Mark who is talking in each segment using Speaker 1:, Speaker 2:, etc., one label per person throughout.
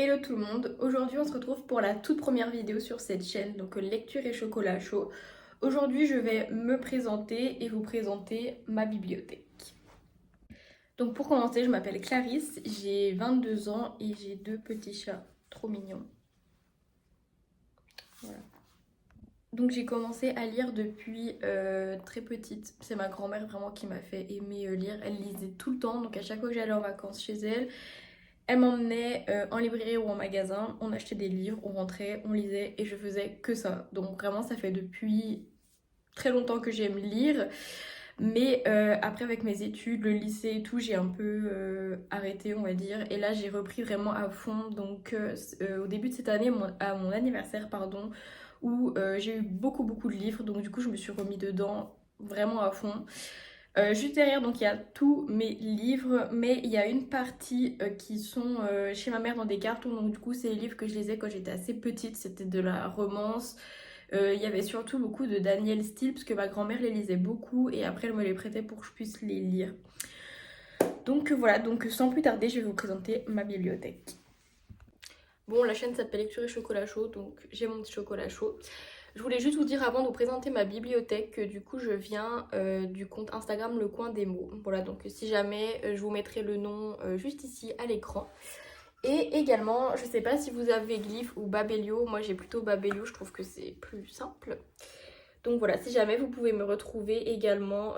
Speaker 1: Hello tout le monde, aujourd'hui on se retrouve pour la toute première vidéo sur cette chaîne, donc lecture et chocolat chaud. Aujourd'hui je vais me présenter et vous présenter ma bibliothèque. Donc pour commencer, je m'appelle Clarisse, j'ai 22 ans et j'ai deux petits chats trop mignons. Voilà. Donc j'ai commencé à lire depuis très petite. C'est ma grand-mère vraiment qui m'a fait aimer lire. Elle lisait tout le temps, donc à chaque fois que j'allais en vacances chez elle, elle m'emmenait en librairie ou en magasin, on achetait des livres, on rentrait, on lisait et je faisais que ça. Donc vraiment ça fait depuis très longtemps que j'aime lire. Mais après avec mes études, le lycée et tout, j'ai un peu arrêté on va dire. Et là j'ai repris vraiment à fond. Donc au début de cette année, à mon anniversaire pardon, où j'ai eu beaucoup de livres. Donc du coup je me suis remis dedans vraiment à fond. Juste derrière, donc il y a tous mes livres, mais il y a une partie qui sont chez ma mère dans des cartons. Donc du coup, c'est les livres que je lisais quand j'étais assez petite. C'était de la romance. Il y avait surtout beaucoup de Daniel Steele parce que ma grand-mère les lisait beaucoup et après elle me les prêtait pour que je puisse les lire. Donc voilà, donc sans plus tarder, je vais vous présenter ma bibliothèque. Bon, la chaîne s'appelle Lecture et Chocolat Chaud, donc j'ai mon petit chocolat chaud. Je voulais juste vous dire avant de vous présenter ma bibliothèque que du coup je viens du compte Instagram Le Coin des Mots. Voilà, donc si jamais je vous mettrai le nom juste ici à l'écran. Et également, je sais pas si vous avez Glyph ou Babelio, moi j'ai plutôt Babelio, je trouve que c'est plus simple. Donc voilà, si jamais vous pouvez me retrouver également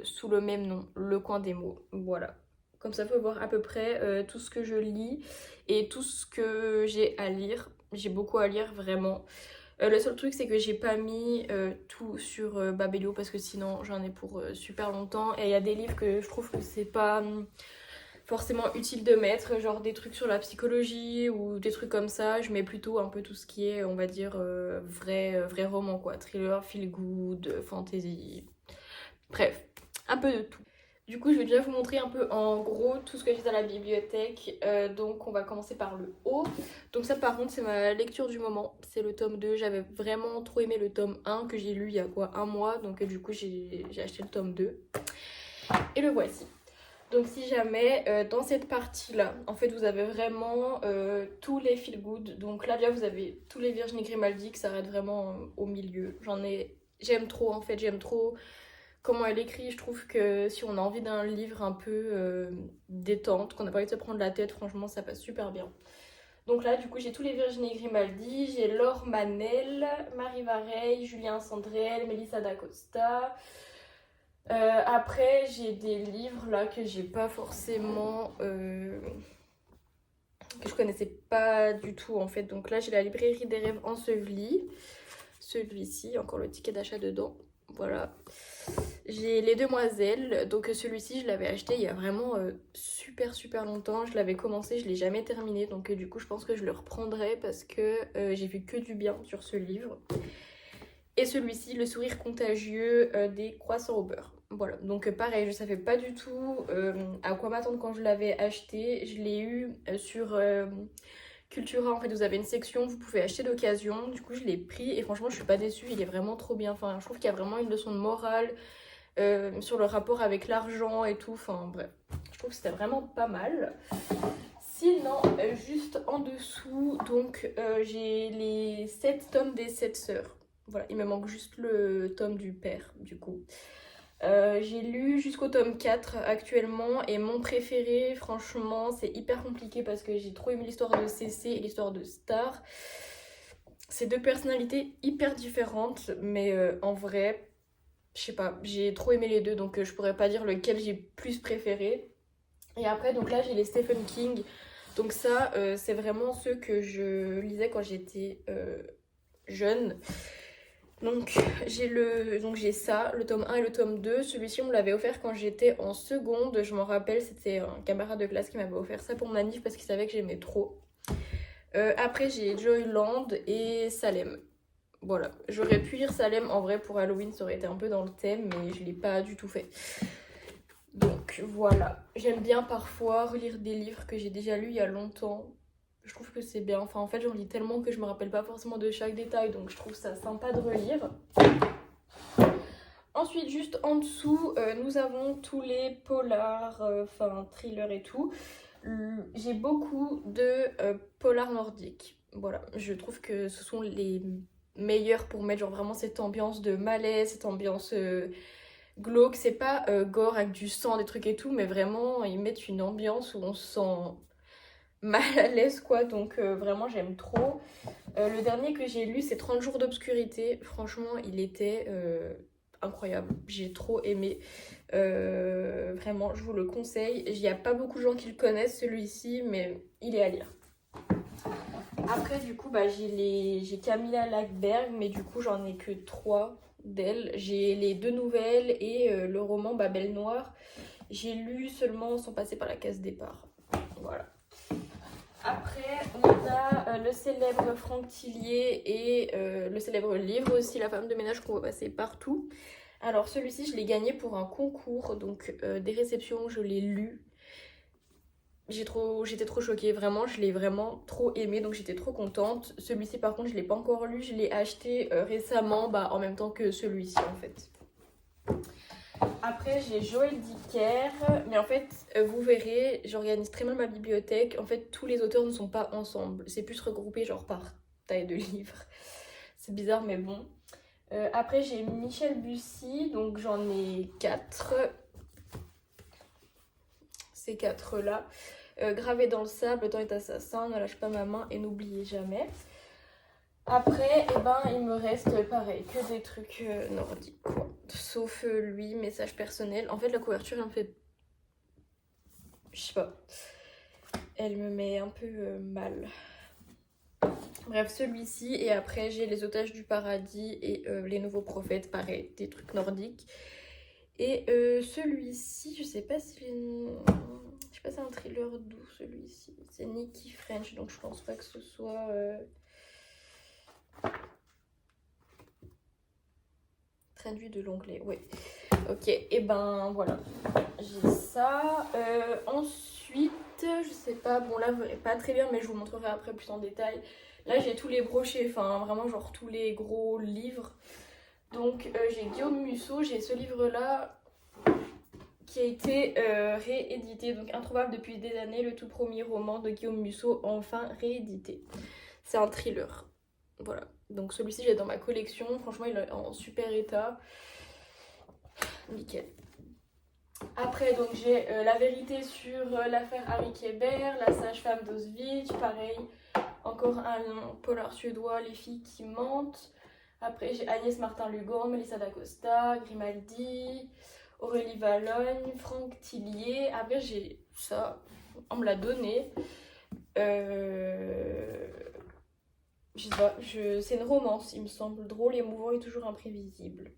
Speaker 1: sous le même nom, Le Coin des Mots. Voilà. Comme ça, vous pouvez voir à peu près tout ce que je lis et tout ce que j'ai à lire. J'ai beaucoup à lire vraiment. Le seul truc c'est que j'ai pas mis tout sur Babelio parce que sinon j'en ai pour super longtemps et il y a des livres que je trouve que c'est pas forcément utile de mettre, genre des trucs sur la psychologie ou des trucs comme ça. Je mets plutôt un peu tout ce qui est on va dire vrai roman quoi, thriller, feel good, fantasy, bref, un peu de tout. Du coup, je vais déjà vous montrer un peu en gros tout ce que j'ai dans la bibliothèque. Donc, on va commencer par le haut. Donc ça, par contre, c'est ma lecture du moment. C'est le tome 2. J'avais vraiment trop aimé le tome 1 que j'ai lu il y a quoi, un mois. Donc, du coup, j'ai acheté le tome 2. Et le voici. Donc, si jamais, dans cette partie-là, en fait, vous avez vraiment tous les feel good. Donc là, déjà, vous avez tous les Virginie Grimaldi qui s'arrêtent vraiment au milieu. J'aime trop, en fait. J'aime trop comment elle écrit. Je trouve que si on a envie d'un livre un peu détente, qu'on n'a pas envie de se prendre la tête, franchement ça passe super bien. Donc là du coup j'ai tous les Virginie Grimaldi, j'ai Laure Manel, Marie Vareille, Julien Sandrel, Melissa d'Acosta. Après j'ai des livres là que j'ai pas forcément que je connaissais pas du tout en fait. Donc là j'ai la librairie des rêves ensevelis, celui-ci, encore le ticket d'achat dedans. Voilà. J'ai Les Demoiselles, donc celui-ci je l'avais acheté il y a vraiment super longtemps. Je l'avais commencé, je l'ai jamais terminé, donc du coup je pense que je le reprendrai parce que j'ai vu que du bien sur ce livre. Et celui-ci, Le Sourire Contagieux des Croissants au beurre. Voilà, donc pareil, je savais pas du tout à quoi m'attendre quand je l'avais acheté. Je l'ai eu sur Cultura, en fait vous avez une section, vous pouvez acheter d'occasion. Du coup je l'ai pris et franchement je suis pas déçue, il est vraiment trop bien. Enfin je trouve qu'il y a vraiment une leçon de morale sur le rapport avec l'argent et tout. Enfin bref, je trouve que c'était vraiment pas mal. Sinon, juste en dessous, donc j'ai les 7 tomes des 7 sœurs. Voilà, il me manque juste le tome du père, du coup. J'ai lu jusqu'au tome 4 actuellement et mon préféré, franchement, c'est hyper compliqué parce que j'ai trop aimé l'histoire de Cécé et l'histoire de Star. C'est deux personnalités hyper différentes, mais en vrai, je sais pas, j'ai trop aimé les deux donc je pourrais pas dire lequel j'ai plus préféré. Et après, donc là, j'ai les Stephen King. Donc ça, c'est vraiment ceux que je lisais quand j'étais jeune. Donc j'ai ça, le tome 1 et le tome 2. Celui-ci, on me l'avait offert quand j'étais en seconde. Je m'en rappelle, c'était un camarade de classe qui m'avait offert ça pour mon anniv parce qu'il savait que j'aimais trop. Après, j'ai Joyland et Salem. Voilà, j'aurais pu lire Salem en vrai pour Halloween, ça aurait été un peu dans le thème, mais je l'ai pas du tout fait. Donc voilà, j'aime bien parfois relire des livres que j'ai déjà lus il y a longtemps. Je trouve que c'est bien, enfin en fait j'en lis tellement que je me rappelle pas forcément de chaque détail, donc je trouve ça sympa de relire. Ensuite, juste en dessous, nous avons tous les polars, enfin thrillers et tout. J'ai beaucoup de polars nordiques. Voilà, je trouve que ce sont les meilleurs pour mettre genre vraiment cette ambiance de malaise, cette ambiance glauque. C'est pas gore avec du sang, des trucs et tout, mais vraiment ils mettent une ambiance où on se sent mal à l'aise quoi. Donc vraiment j'aime trop. Le dernier que j'ai lu c'est 30 jours d'obscurité. Franchement il était incroyable. J'ai trop aimé. Vraiment je vous le conseille. Il n'y a pas beaucoup de gens qui le connaissent celui-ci, mais il est à lire. Après, du coup, bah, j'ai Camilla Lackberg, mais du coup, j'en ai que 3 d'elle. J'ai les 2 nouvelles et le roman Babel Noire. J'ai lu seulement Sans passer par la case départ. Voilà. Après, on a le célèbre Franck Tillier et le célèbre livre aussi, La femme de ménage qu'on voit passer partout. Alors, celui-ci, je l'ai gagné pour un concours, donc des réceptions, je l'ai lu. J'étais trop choquée, vraiment, je l'ai vraiment trop aimé, donc j'étais trop contente. Celui-ci par contre je l'ai pas encore lu, je l'ai acheté récemment, bah, en même temps que celui-ci en fait. Après j'ai Joël Dicker, mais en fait vous verrez, j'organise très mal ma bibliothèque. En fait tous les auteurs ne sont pas ensemble, c'est plus regroupé genre par taille de livre. C'est bizarre mais bon. Après j'ai Michel Bussy, donc j'en ai 4. Ces 4 là. Gravé dans le sable, le temps est assassin, ne lâche pas ma main et n'oubliez jamais. Après, eh ben, il me reste pareil, que des trucs nordiques, quoi. Sauf lui, message personnel. En fait, la couverture, elle me fait... Je sais pas. Elle me met un peu mal. Bref, celui-ci. Et après, j'ai Les Otages du Paradis et Les Nouveaux Prophètes, pareil, des trucs nordiques. Et celui-ci, je sais pas si... Je sais pas, c'est un thriller doux celui-ci. C'est Nikki French, donc je pense pas que ce soit... Traduit de l'anglais, oui. Ok, et ben voilà. J'ai ça. Ensuite, je sais pas, bon là vous verrez pas très bien, mais je vous montrerai après plus en détail. Là j'ai tous les brochets, enfin vraiment genre tous les gros livres. Donc j'ai Guillaume Musso, j'ai ce livre-là qui a été réédité, donc Introuvable depuis des années, le tout premier roman de Guillaume Musso, enfin réédité. C'est un thriller, voilà. Donc celui-ci j'ai dans ma collection, franchement il est en super état, nickel. Après donc j'ai La vérité sur l'affaire Harry Kéber, La sage-femme d'Auschwitz, pareil, encore un polar suédois, Les filles qui mentent. Après j'ai Agnès Martin-Lugan, Melissa d'Acosta, Grimaldi, Aurélie Vallogne, Franck Tillier. Après j'ai ça, on me l'a donné. Je sais pas, c'est une romance, il me semble, drôle, émouvant et toujours imprévisible.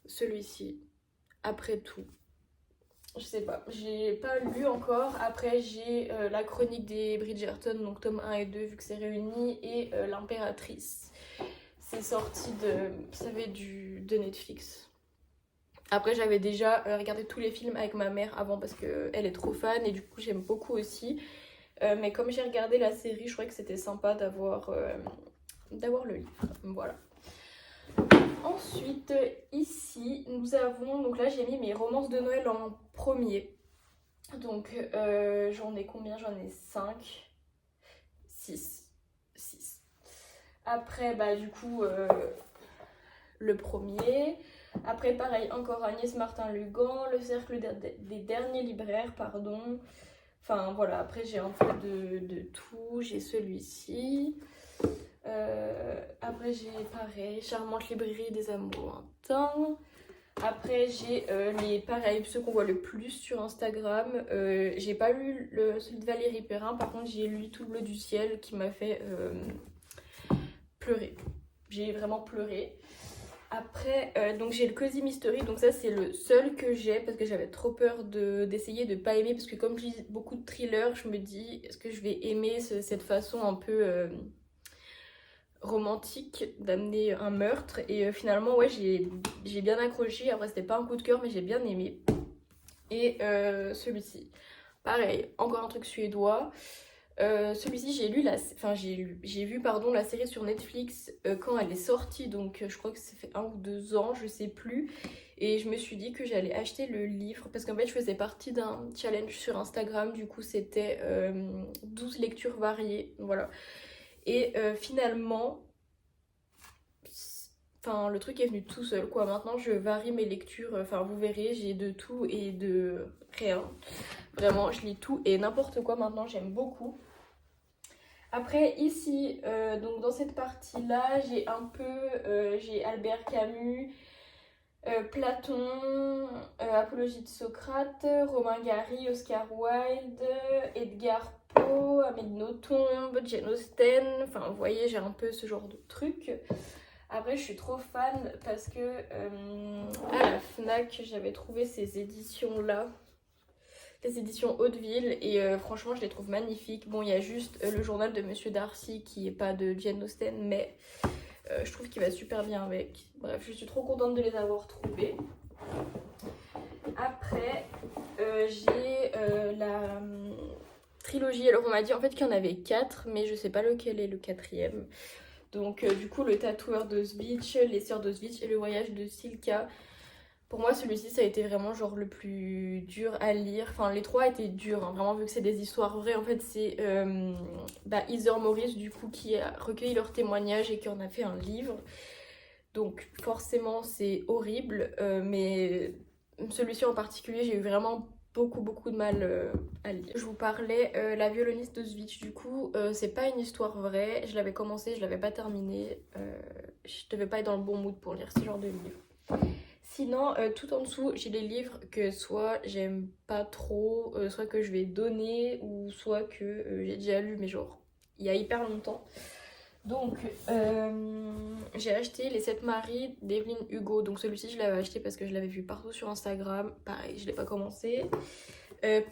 Speaker 1: Celui-ci, après tout. Je sais pas, j'ai pas lu encore. Après j'ai La chronique des Bridgerton, donc tome 1 et 2 vu que c'est réuni, et L'Impératrice. C'est sorti de, vous savez, de Netflix. Après j'avais déjà regardé tous les films avec ma mère avant parce qu'elle est trop fan et du coup j'aime beaucoup aussi. Mais comme j'ai regardé la série, je trouvais que c'était sympa d'avoir le livre. Voilà. Ensuite, ici, nous avons... Donc là, j'ai mis mes romances de Noël en premier. Donc, j'en ai combien? J'en ai 5. 6. Après, bah du coup, le premier. Après, pareil, encore Agnès Martin-Lugan, Le cercle des derniers libraires, pardon. Enfin, voilà, après, j'ai un peu de tout. J'ai celui-ci. Après j'ai pareil, Charmante librairie des amours lointains. Après j'ai ceux qu'on voit le plus sur Instagram. J'ai pas lu celui de Valérie Perrin, par contre j'ai lu Tout bleu du ciel qui m'a fait pleurer. J'ai vraiment pleuré. Après donc j'ai le Cozy Mystery, donc ça c'est le seul que j'ai parce que j'avais trop peur d'essayer de pas aimer, parce que comme je lis beaucoup de thrillers, je me dis est-ce que je vais aimer cette façon un peu romantique d'amener un meurtre, et finalement ouais j'ai bien accroché. Après c'était pas un coup de cœur mais j'ai bien aimé. Et celui-ci pareil, encore un truc suédois. Celui-ci j'ai vu pardon la série sur Netflix quand elle est sortie, donc je crois que ça fait 1 ou 2 ans, je sais plus, Et je me suis dit que j'allais acheter le livre parce qu'en fait je faisais partie d'un challenge sur Instagram, du coup c'était 12 lectures variées, voilà. Et finalement, enfin le truc est venu tout seul quoi. Maintenant je varie mes lectures, enfin vous verrez, j'ai de tout et de rien. Vraiment, je lis tout et n'importe quoi maintenant, j'aime beaucoup. Après ici, donc dans cette partie-là, j'ai un peu, j'ai Albert Camus, Platon, Apologie de Socrate, Romain Gary, Oscar Wilde, Edgar Poe, Amélie Nothomb, Jane Austen, enfin vous voyez j'ai un peu ce genre de truc. Après je suis trop fan parce que à la FNAC j'avais trouvé ces éditions là, les éditions Hauteville, et franchement je les trouve magnifiques. Bon il y a juste le journal de Monsieur Darcy qui est pas de Jane Austen, mais je trouve qu'il va super bien avec. Bref, je suis trop contente de les avoir trouvés. Après, j'ai la trilogie. Alors on m'a dit en fait qu'il y en avait 4, mais je sais pas lequel est le quatrième. Donc du coup le tatoueur d'Auschwitz, les sœurs d'Auschwitz et le voyage de Silka. Pour moi celui-ci ça a été vraiment genre le plus dur à lire. Enfin les trois étaient durs, hein, vraiment vu que c'est des histoires vraies. En fait c'est Heather Morris du coup qui a recueilli leurs témoignages et qui en a fait un livre. Donc forcément c'est horrible, mais celui-ci en particulier j'ai eu vraiment beaucoup de mal à lire. Je vous parlais La violoniste d'Auschwitz, du coup c'est pas une histoire vraie, je l'avais commencé, je l'avais pas terminé, je devais pas être dans le bon mood pour lire ce genre de livre. Sinon tout en dessous j'ai les livres que soit j'aime pas trop, soit que je vais donner, ou soit que j'ai déjà lu mais genre il y a hyper longtemps. Donc j'ai acheté Les 7 maris d'Evelyn Hugo. Donc celui-ci je l'avais acheté parce que je l'avais vu partout sur Instagram. Pareil, je l'ai pas commencé.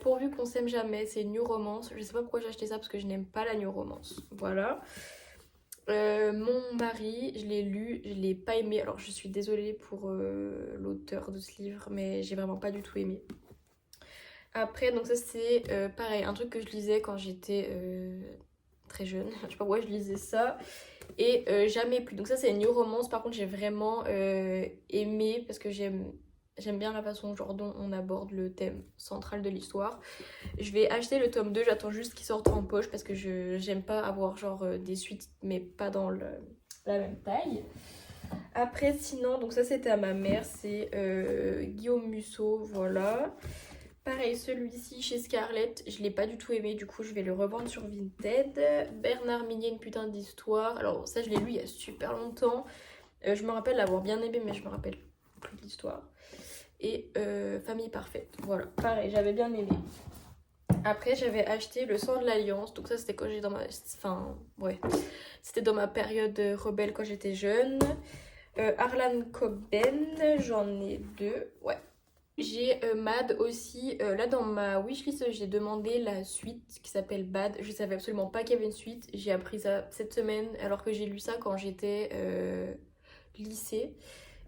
Speaker 1: Pourvu qu'on s'aime jamais, c'est New Romance. Je sais pas pourquoi j'ai acheté ça parce que je n'aime pas la New Romance. Voilà. Mon mari, je l'ai lu, je l'ai pas aimé. Alors je suis désolée pour l'auteur de ce livre, mais j'ai vraiment pas du tout aimé. Après, donc ça c'est pareil, un truc que je lisais quand j'étais très jeune. Je sais pas pourquoi je lisais ça. Et jamais plus. Donc ça c'est une New Romance. Par contre j'ai vraiment aimé parce que j'aime bien la façon genre dont on aborde le thème central de l'histoire. Je vais acheter le tome 2, j'attends juste qu'il sorte en poche parce que j'aime pas avoir genre des suites mais pas dans la même taille. Après sinon, donc ça c'était à ma mère, c'est Guillaume Musso, voilà. Pareil, celui-ci chez Scarlett, je l'ai pas du tout aimé, du coup je vais le revendre sur Vinted. Bernard Minier, une putain d'histoire. Alors ça je l'ai lu il y a super longtemps. Je me rappelle l'avoir bien aimé mais je me rappelle plus de l'histoire. Et Famille parfaite, voilà. Pareil, j'avais bien aimé. Après j'avais acheté Le sang de l'alliance, donc ça c'était quand j'étais dans ma... Enfin, ouais. C'était dans ma période rebelle quand j'étais jeune. Harlan Coben, j'en ai 2, ouais. J'ai Mad aussi, là dans ma wishlist j'ai demandé la suite qui s'appelle Bad, je savais absolument pas qu'il y avait une suite, j'ai appris ça cette semaine alors que j'ai lu ça quand j'étais lycée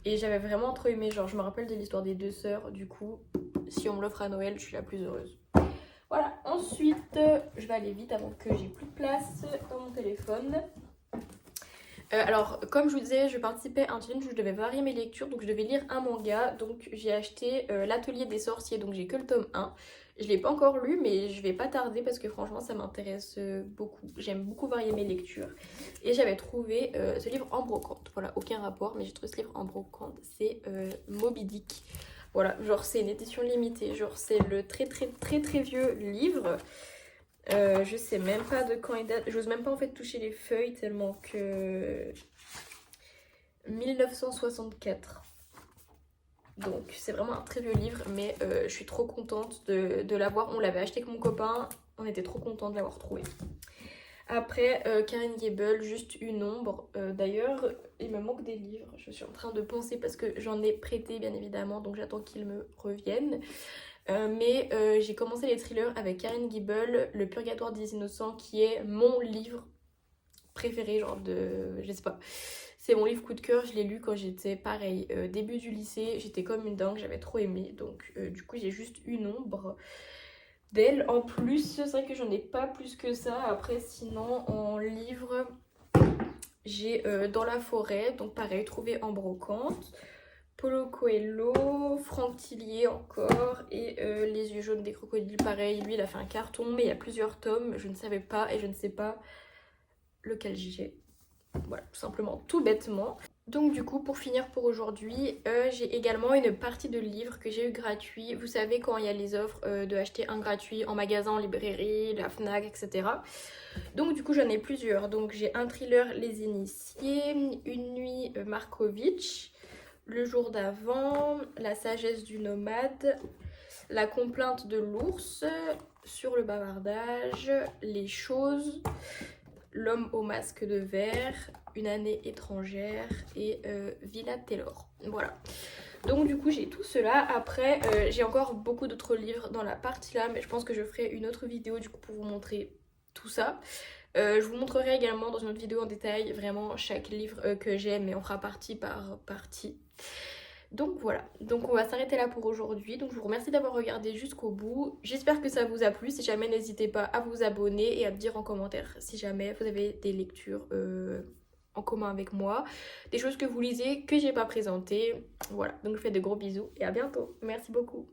Speaker 1: et j'avais vraiment trop aimé, genre je me rappelle de l'histoire des deux sœurs, du coup si on me l'offre à Noël je suis la plus heureuse. Voilà, ensuite je vais aller vite avant que j'ai plus de place dans mon téléphone. Alors, comme je vous disais, je participais à un challenge où je devais varier mes lectures, donc je devais lire un manga. Donc j'ai acheté L'Atelier des sorciers, donc j'ai que le tome 1. Je l'ai pas encore lu, mais je vais pas tarder parce que franchement ça m'intéresse beaucoup. J'aime beaucoup varier mes lectures. Et j'avais trouvé ce livre en brocante. Voilà, aucun rapport, mais j'ai trouvé ce livre en brocante. C'est Moby Dick. Voilà, genre c'est une édition limitée. Genre c'est le très vieux livre. Je sais même pas de quand il date, j'ose même pas en fait toucher les feuilles tellement que 1964. Donc c'est vraiment un très vieux livre, mais je suis trop contente de l'avoir. On l'avait acheté avec mon copain, on était trop contents de l'avoir trouvé. Après Karen Gable, Juste une ombre. D'ailleurs il me manque des livres, je suis en train de penser parce que j'en ai prêté bien évidemment, donc j'attends qu'ils me reviennent. Mais j'ai commencé les thrillers avec Karen Gable, Le Purgatoire des Innocents, qui est mon livre préféré, genre de... je sais pas. C'est mon livre coup de cœur, je l'ai lu quand j'étais pareil, début du lycée, j'étais comme une dingue, j'avais trop aimé. Donc du coup j'ai juste une ombre d'elle. En plus, c'est vrai que j'en ai pas plus que ça. Après sinon en livre, j'ai Dans la forêt, donc pareil, trouvé en brocante. Paulo Coelho, Franck Tillier encore, et Les yeux jaunes des crocodiles, pareil, lui il a fait un carton, mais il y a plusieurs tomes, je ne savais pas et je ne sais pas lequel j'ai. Voilà, tout simplement, tout bêtement. Donc du coup, pour finir pour aujourd'hui, j'ai également une partie de livres que j'ai eu gratuit. Vous savez quand il y a les offres de acheter un gratuit en magasin, en librairie, la Fnac, etc. Donc du coup, j'en ai plusieurs. Donc j'ai un thriller Les Initiés, Une nuit Markovitch, Le jour d'avant, La sagesse du nomade, La complainte de l'ours, Sur le bavardage, Les choses, L'homme au masque de verre, Une année étrangère et Villa Taylor. Voilà. Donc du coup j'ai tout cela. Après j'ai encore beaucoup d'autres livres dans la partie là, mais je pense que je ferai une autre vidéo du coup pour vous montrer tout ça. Je vous montrerai également dans une autre vidéo en détail vraiment chaque livre que j'aime, mais on fera partie par partie. Donc voilà, donc on va s'arrêter là pour aujourd'hui. Donc je vous remercie d'avoir regardé jusqu'au bout. J'espère que ça vous a plu. Si jamais, n'hésitez pas à vous abonner et à me dire en commentaire si jamais vous avez des lectures en commun avec moi, des choses que vous lisez que j'ai pas présentées. Voilà, donc je vous fais de gros bisous et à bientôt. Merci beaucoup.